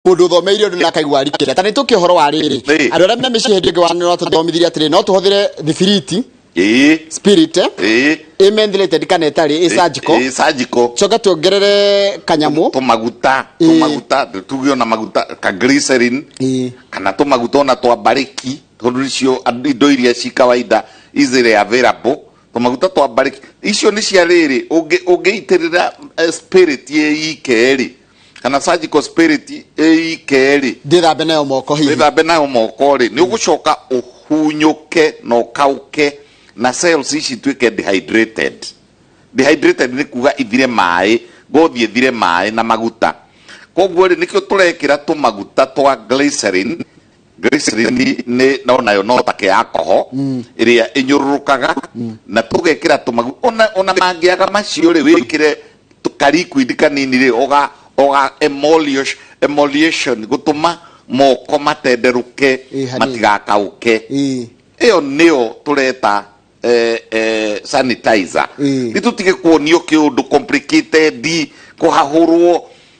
mundu thomeire ndu nakaigua rikira tani tuki horo wa riri andu aria me mici hindi ngwa no tuthomithirie atiri no tuhuthire thibiriti spirit imendilete kanetari surgical choka tuongerere kanyamu tumaguta tugio na maguta ka glycerin kana tumaguta na twa bariki tondu icio indo iria ci kawaida easily available tumaguta twa bariki icio ni cia riri ungeitirira spirit ikeri kana surgical spirit ikeri ndithambe nayo moko ri ni ugucoka uhunyuke no kauke na cells ici tuike dehydrated ni kuga ithire mai gothi ithire mai na maguta koguo ri nikio turekira tumaguta twa glycerin ni nayo no take alcohol iria inyururukaga na tugekira tumaguta ona mangiaga macio ri wikire tukariquid kanini ri oga emulsion gutuma moko matenderuke matigakauke iyo nio tureta sanitizer nitutige kuonio kiundu complicated kuhahurwo